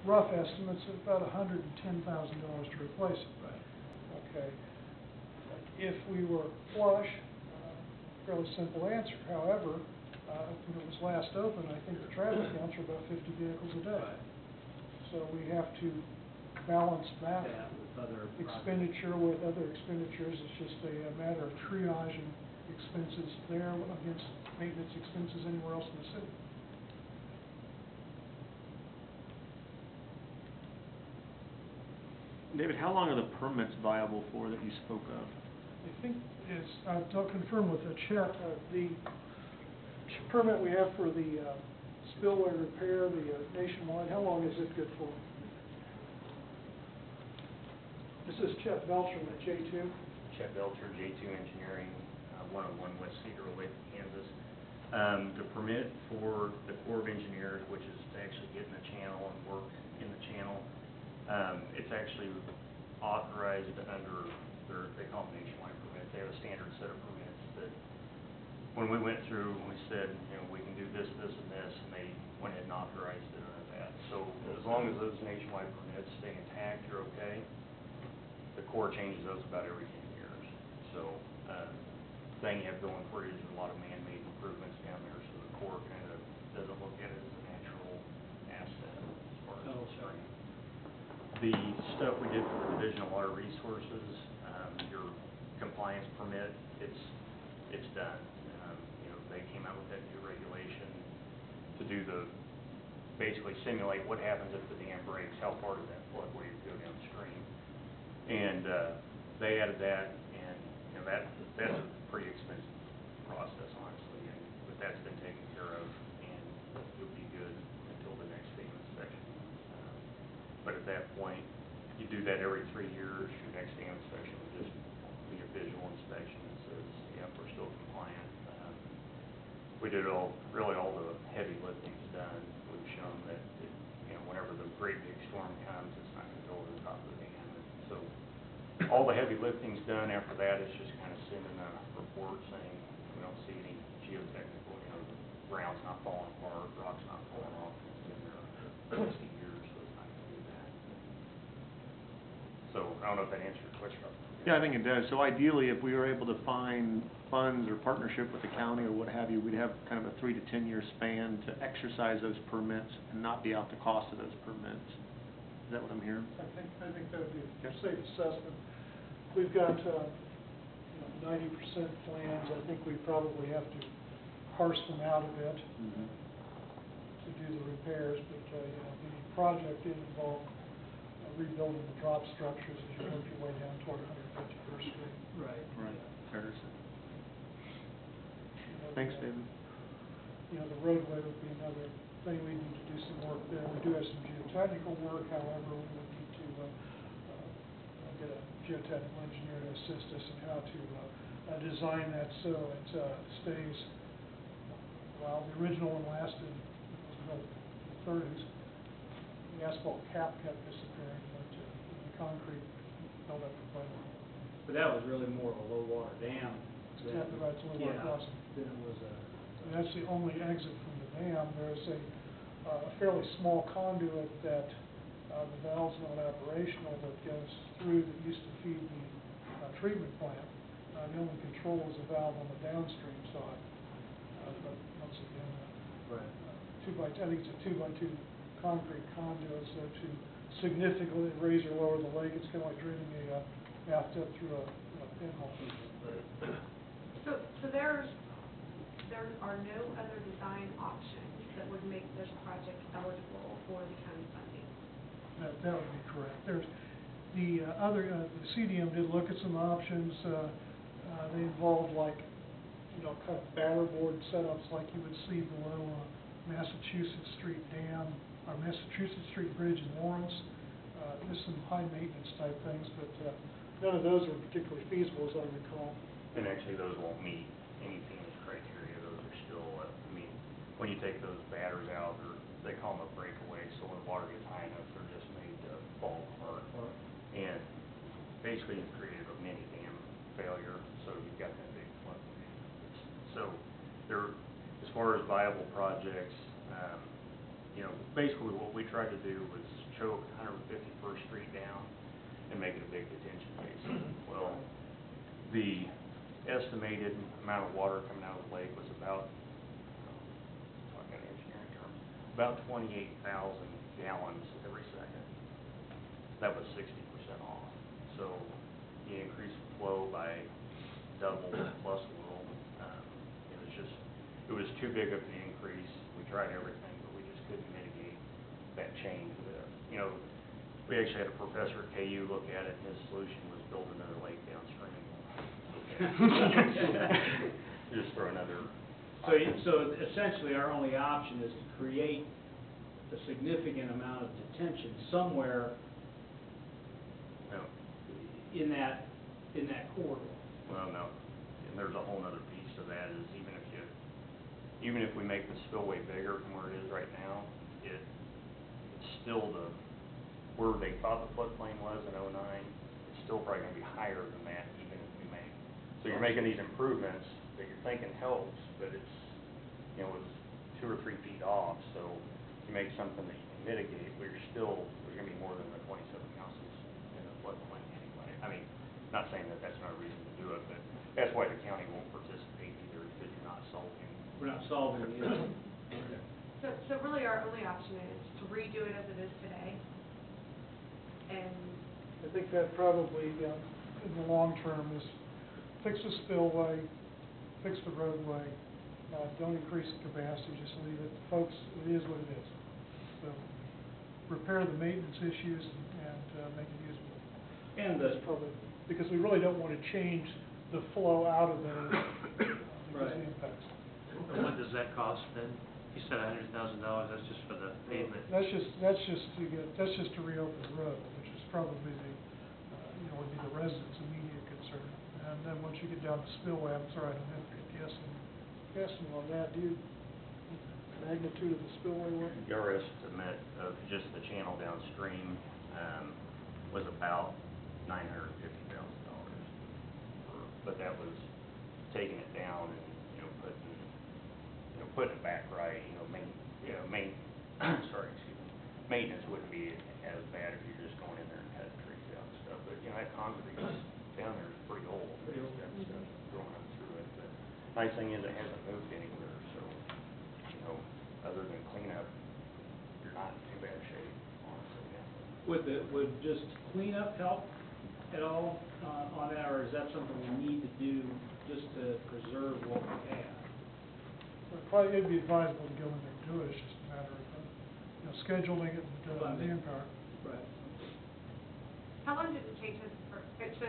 rough estimates of about $110,000 to replace it. Right. Okay. If we were flush, fairly simple answer. However, when it was last open, I think the traffic counts are about 50 vehicles a day. Right. So we have to balance that That with other expenditure with other expenditures. It's just a matter of triaging expenses there against maintenance expenses anywhere else in the city. David, how long are the permits viable for that you spoke of? I think I'll confirm with Chet, the permit we have for the spillway repair, the nationwide, how long is it good for? This is Chet Belcher at J2. Chet Belcher, J2 Engineering, 101 West Cedar Lake, Kansas. The permit for the Corps of Engineers, which is to actually get in the channel and work in the channel, it's actually authorized under they call them nationwide permits. They have a standard set of permits that when we went through, we said, we can do this, this, and this, and they went ahead and authorized it under that. So as long as those nationwide permits stay intact, you're okay. The Corps changes those about every 10 years. So the thing you have going for you is a lot of man-made improvements down there, so the Corps kind of doesn't look at it as a natural asset as far as stream. The stuff we did for the Division of Water Resources, your compliance permit, it's done. They came out with that new regulation to do basically simulate what happens if the dam breaks, how far does that floodway go downstream. And they added that, and that's a pretty expensive process, honestly. But that's been taken care of, and it'll be good until the next dam inspection. But at that point, you do that every 3 years. Your next dam inspection will just be a visual inspection that says, yeah, we're still compliant. We did really all the heavy lifting's done. We've shown that whenever the great big storm comes, it's not going to go over the top of the dam. And so all the heavy lifting's done. After that, it's just kind of sending a report saying we don't see any geotechnical, the ground's not falling apart, rock's not falling off. It's been there for 60 years, so it's not going to do that. So I don't know if that answered your question. Yeah, I think it does. So ideally, if we were able to find funds or partnership with the county or what have you, we'd have kind of a 3 to 10 year span to exercise those permits and not be out the cost of those permits. Is that what I'm hearing? I think that would be a safe assessment. We've got 90% plans. I think we probably have to parse them out a bit to do the repairs. But the project did involve rebuilding the drop structures as you work your way down toward 151st Street. Right. Fair to say. Thanks, David. The roadway would be another thing. We need to do some work there. We do have some geotechnical work, however, we would need to get a geotechnical engineer to assist us in how to design that so it stays. Well, the original one lasted, it was built in the 30s. The asphalt cap kept disappearing, but the concrete held up for quite a while. But that was really more of a low water dam. Exactly right, it's a low water crossing. Then it was And that's the only exit from the dam. There's a fairly small conduit that the valve's not operational that goes through that used to feed the treatment plant. The only control is a valve on the downstream side. But once again, I think it's a 2x2 concrete conduit, so to significantly raise or lower the lake, it's kind of like draining a bathtub through a pinhole. So there are no other design options that would make this project eligible for the county funding? That would be correct. There's the the CDM did look at some options. They involved kind of batterboard setups like you would see below Massachusetts Street Dam or Massachusetts Street Bridge in Lawrence. Just some high maintenance type things, but none of those are particularly feasible, as I recall. And actually, those won't meet any FEMA's criteria. Those are still, when you take those batters out, they call them a breakaway, so when the water gets high enough, they're just made to fall apart. And basically, you've created a mini dam failure, so you've got that big floodway. So, as far as viable projects, you know, basically what we tried to do was choke 151st Street down and make it a big detention basin. Well, the estimated amount of water coming out of the lake was about, talking engineering terms, about 28,000 gallons every second. That was 60% off. So you increase the flow by double plus a little. It was too big of an increase. We tried everything, but we just couldn't mitigate that change. You know, we actually had a professor at KU look at it, and his solution was build another lake downstream. Just throw another. So essentially, our only option is to create a significant amount of detention somewhere No. in that corridor. Well, no, and there's a whole other piece to that is even if we make the spillway bigger from where it is right now, it's still where they thought the floodplain was in '09, it's still probably gonna be higher than that even if we make. So you're making these improvements that you're thinking helps, but it's, you know, it's 2 or 3 feet off, so you make something that you can mitigate, but there's gonna be more than the 27 houses in the floodplain anyway. I mean, not saying that that's not a reason to do it, but that's why the county won't participate either, because you're not solving. We're not solving the issue. So really our only option is to redo it as it is today. And I think that probably, in the long term, is fix the spillway, fix the roadway, don't increase the capacity, just leave it. Folks, it is what it is. So repair the maintenance issues and make it usable. And That's probably, because we really don't want to change the flow out of there because of the impacts. And what does that cost then? You said $100,000, that's just for the pavement. That's just to reopen the road, which is probably would be the residents' immediate concern. And then once you get down to spillway, I'm sorry, I don't have to guessing on that. Do you, magnitude of the spillway work? Your estimate of just the channel downstream was about $950,000. But that was taking it down and, putting it back right, maintenance wouldn't be as bad if you're just going in there and cutting trees out and stuff, but, that concrete down there is pretty old. It's got stuff growing up through it, but nice thing is it hasn't moved anywhere, so, other than cleanup, you're not in too bad shape, honestly. Would just cleanup help at all on that, or is that something we need to do just to preserve what we have? Probably it'd be advisable to go in there and do it. It's just a matter of scheduling it and manpower. Right. how long did it take so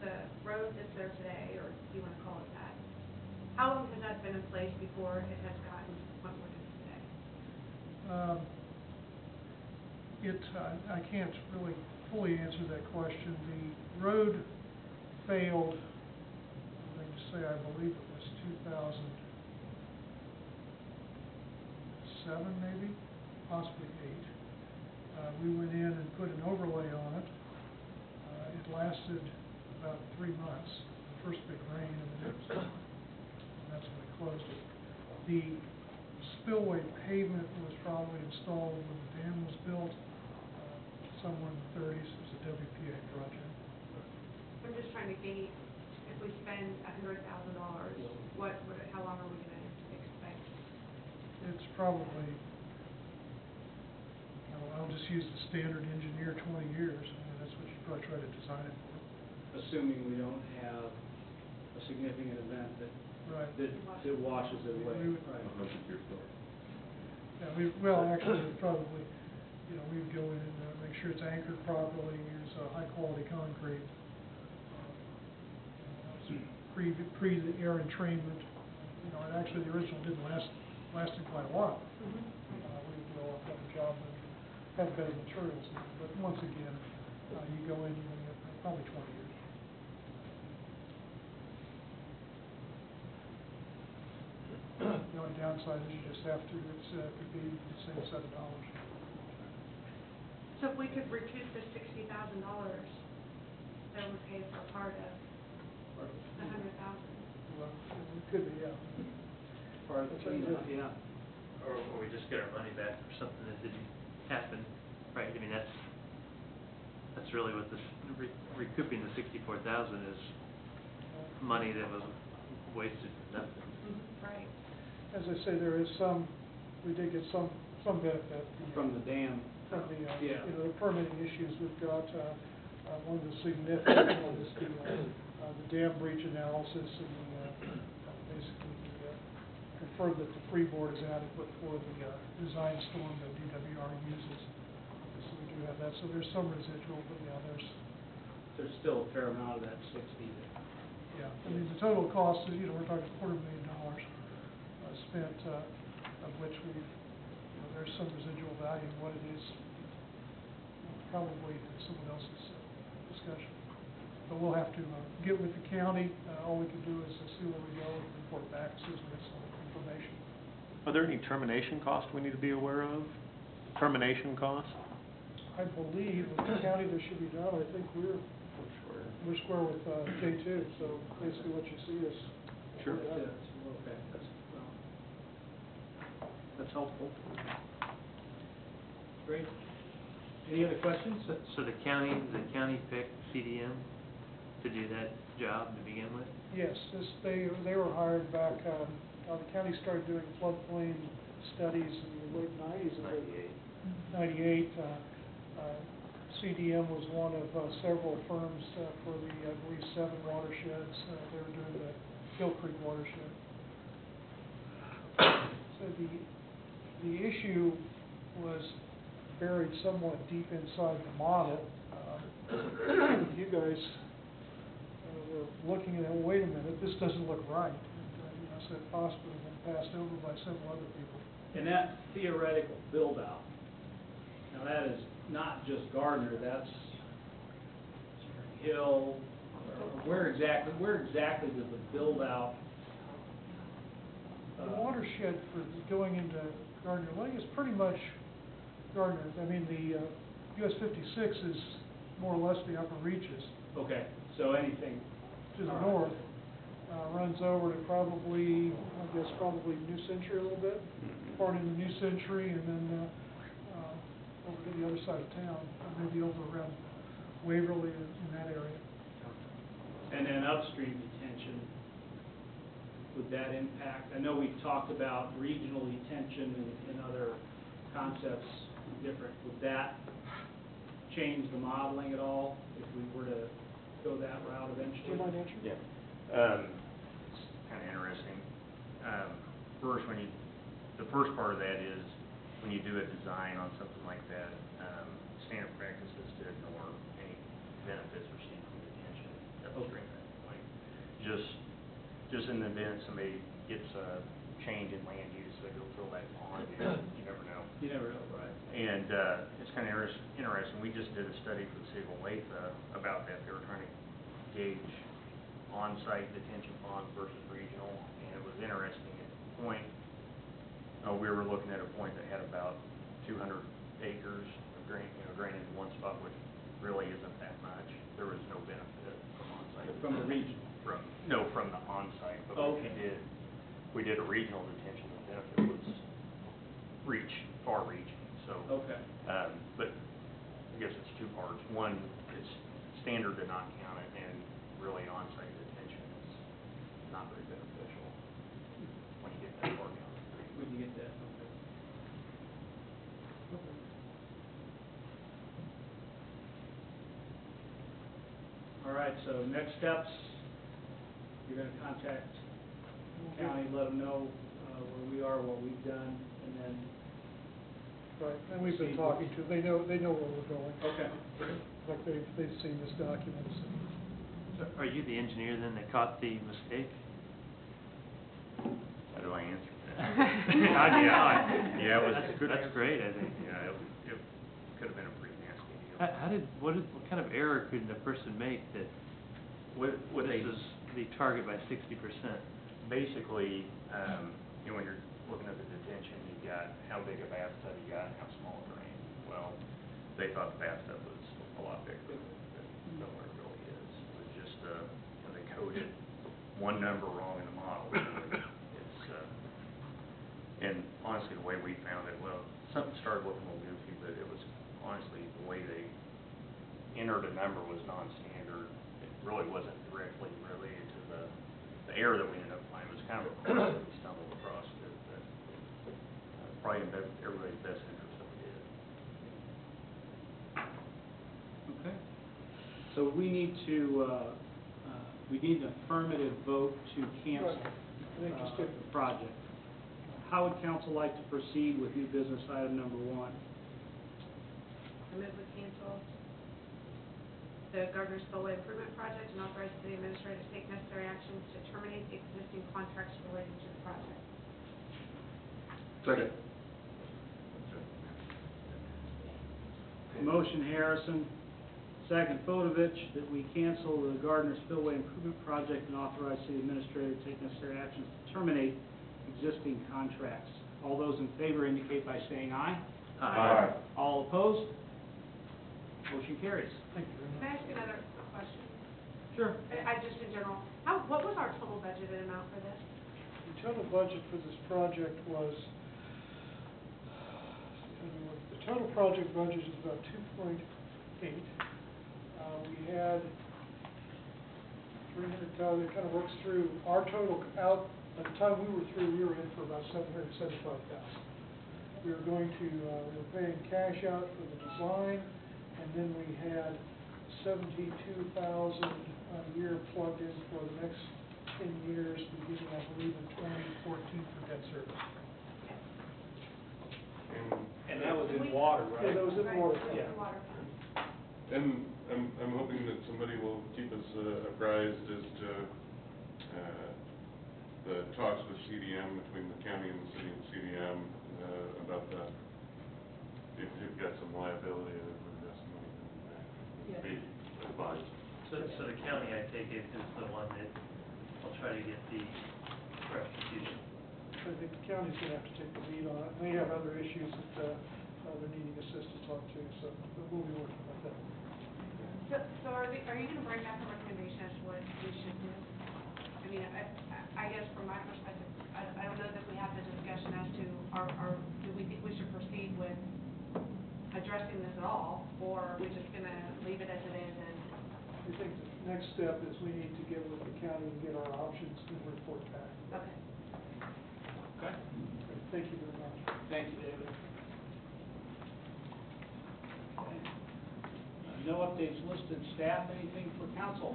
the road that's there today, or if you want to call it that, how long has that been in place before it has gotten to the point where it is today? I can't really fully answer that question. The road failed, let me just say, I believe it was 2007 maybe, possibly 8. We went in and put an overlay on it. It lasted about 3 months, the first big rain, and then it was gone. And that's when we closed it. The spillway pavement was probably installed when the dam was built, somewhere in the 30s. It was a WPA project. I'm just trying to gauge, if we spend $100,000, how long are we going to expect? It's probably, I'll just use the standard engineer 20 years. I mean, that's what you probably try to design it for. Assuming we don't have a significant event that washes it away. Right. Yeah, well, actually, probably, we'd go in and make sure it's anchored properly, use high-quality concrete, pre the air entrainment. And actually, the original didn't lasted quite a while. We would do a better job and have better materials now. But once again, you go in, you're going to get probably 20 years. The only downside is you just have to, it could be the same $7. So if we could recoup the $60,000, that would pay for part of the $100,000. Well, it could be, yeah. Part of the cleanup, yeah. or we just get our money back for something that didn't happen, right? I mean, that's really what this, recouping the 64,000 is money that was wasted for nothing. Right. As I say, there is we did get some benefit. From the dam. From the, Yeah. the permitting issues. We've got, one of the significant ones is the dam breach analysis and basically confirmed that the freeboard is adequate for the design storm that DWR uses. So we do have that. So there's some residual, but yeah, There's still a fair amount of that 60 that, yeah. I mean, the total cost is, we're talking $250,000 spent, of which we've, there's some residual value in what it is, probably someone else's discussion. But we'll have to get with the county. All we can do is see where we go and report back as soon as we have some information. Are there any termination costs we need to be aware of? Termination costs? I believe with the county there should be done. I think we're square with J2, so basically what you see is. Sure. that's it. Okay, that's helpful. Great. Any other questions? So the county picked CDM to do that job to begin with? Yes, they were hired back, the county started doing floodplain studies in the late 90s. 98. CDM was one of several firms for the, I believe, 7 watersheds. They were doing the Hill Creek watershed. So the issue was buried somewhat deep inside the model. You guys were looking at it, wait a minute, this doesn't look right. And, I said possibly been passed over by several other people. And that theoretical build-out, now that is not just Gardner, that's Hill, where exactly does the build-out? The watershed for going into Gardner Lake is pretty much Gardner. I mean, the US 56 is more or less the upper reaches. Okay, so anything To the north, runs over to probably New Century a little bit, part into New Century, and then over to the other side of town, maybe over around Waverly in that area. And then upstream detention, would that impact? I know we've talked about regional detention and other concepts different. Would that change the modeling at all if we were to go that route eventually? Do you mind answering? Yeah. It's kind of interesting. First, the first part of that is when you do a design on something like that, standard practice is to ignore any benefits received from detention upstream at that point. Just in the event somebody gets a change in land use, they go fill that pond, you never know. You never know, right? And it's kind of interesting. We just did a study for the city of Olathe about that. They were trying to gauge on-site detention ponds versus regional, and it was interesting. At the point, we were looking at a point that had about 200 acres of drained into one spot, which really isn't that much. There was no benefit from on-site. From the region? From the on-site. But Okay. we did a regional detention. The benefit was far-reaching. So. Okay. But I guess it's 2 parts. One, it's standard to not count it, and really on-site detention is not very beneficial when you get that far down the street. When you get that, okay. Okay. All right, so next steps, you're gonna contact the county, let them know where we are, what we've done, and then. Right, and we've been talking to, they know where we're going. Okay. Like they've seen this document. So are you the engineer then that caught the mistake? How do I answer that? Yeah, it was. That's great, I think. Yeah, it could have been a pretty nasty deal. What kind of error could a person make that What they- misses the target by 60%? Basically, when you're looking at the detention, you've got how big a bathtub you got and how small a drain. Well, they thought the bathtub was a lot bigger than what it really is. It was just, they coded one number wrong in the model. It's, and honestly, the way we found it, well, something started looking a little goofy, but it was honestly, the way they entered a number was non-standard. It really wasn't directly related to the error that we ended up finding. It was kind of a course that we stumbled across, but probably in everybody's best interest that we did. Okay. So we need an affirmative vote to cancel Right. I think just the get- project. How would council like to proceed with new business item number 1? I move we cancel the Gardner Spillway Improvement Project and authorize the city administrator to take necessary actions to terminate the existing contracts related to the project. Second. Motion Harrison, second Fodovich, that we cancel the Gardner Spillway Improvement Project and authorize city administrator to take necessary actions to terminate existing contracts. All those in favor indicate by saying aye. Aye. All opposed? Motion carries. Thank you very Can I much. ask you another question? Sure. I just in general, what was our total budgeted amount for this? The total budget for this project was, the total project budget is about 2.8. We had 300,000, it kind of works through, our total out, at the time we were through, we were in for about 775,000. We were going to, we were paying cash out for the design, and then we had 72,000 a year plugged in for the next 10 years, beginning, I believe, in 2014 for debt service. And that was in water, Yeah, that was in water. Right, Yeah. the water fund. And I'm hoping that somebody will keep us apprised as to the talks with CDM, between the county and the city and CDM, about the, if you've got some liability, or we've got some money coming back. Yeah. Be advised. So the county, I take it, is the one that will try to get the restitution. I think the county's gonna have to take the lead on it, and they have other issues that, they're needing assistance on too, so we'll be working with that. So are you gonna bring back a recommendation as to what we should do? I mean, I guess from my perspective, I don't know that we have the discussion as to do we think we should proceed with addressing this at all, or are we just gonna leave it as it is and? I think the next step is we need to get with the county and get our options and report back. Okay. Okay. Thank you very much. Thank you, David. Okay. No updates listed. Staff, anything for council?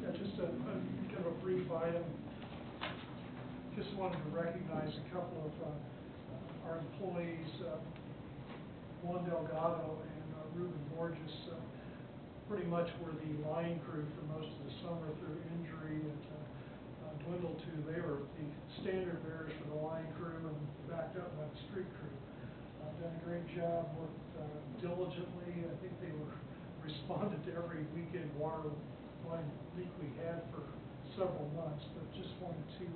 Yeah, just a kind of a brief item. Just wanted to recognize a couple of our employees, Juan Delgado and Ruben Borges, pretty much were the line crew for most of the summer through injury and dwindled to, they were the standard bearers for the line crew and backed up by the street crew. Done a great job, worked diligently. I think they were responded to every weekend water line leak we had for several months, but just wanted to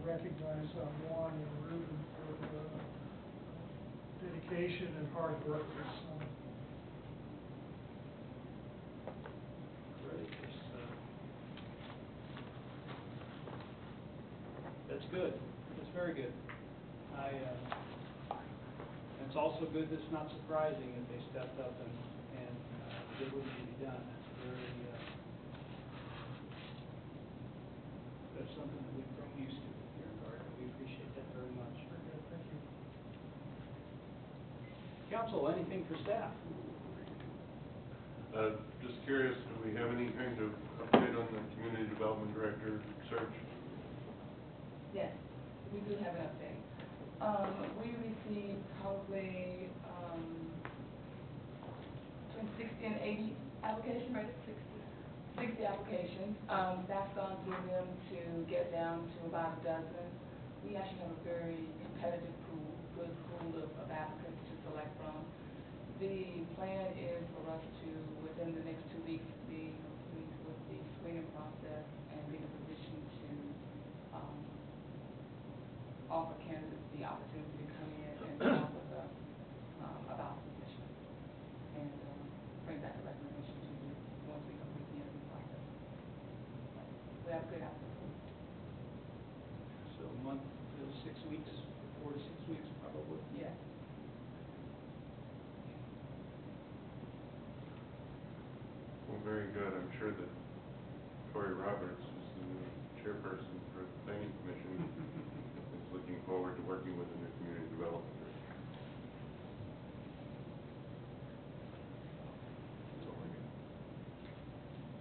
recognize Juan and Ruben for their dedication and hard work this summer. Great. That's good. That's very good. It's also good that it's not surprising that they stepped up and did what needed to be done. That's very, that's something that we've grown used to here in Gardner. We appreciate that very much. Very good, thank you. Council, anything for staff? Just curious, do we have any kind of update on the community development director search? Yes, we do have an update. We received probably between 60 and 80 applications, right? 60 applications. That's gone through them to get down to about a dozen. We actually have a very competitive pool, good pool of applicants to select from. The plan is for us to, within the next 2 weeks, be complete with the screening process and be in a position to offer candidates the opportunity to come in and talk with us about the position and bring back a recommendation to you once we complete the interview process. We have a good applicant. So very good. I'm sure that Corey Roberts is the new chairperson for the planning commission. Is looking forward to working with the new community development.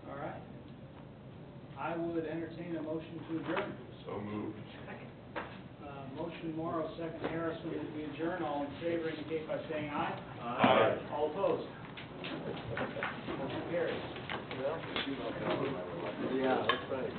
All right. I would entertain a motion to adjourn. So moved. Motion Morrow, second Harrison, that we adjourn. All in favor indicate by saying aye. Aye. All opposed? Motion carries. Yeah, that's right.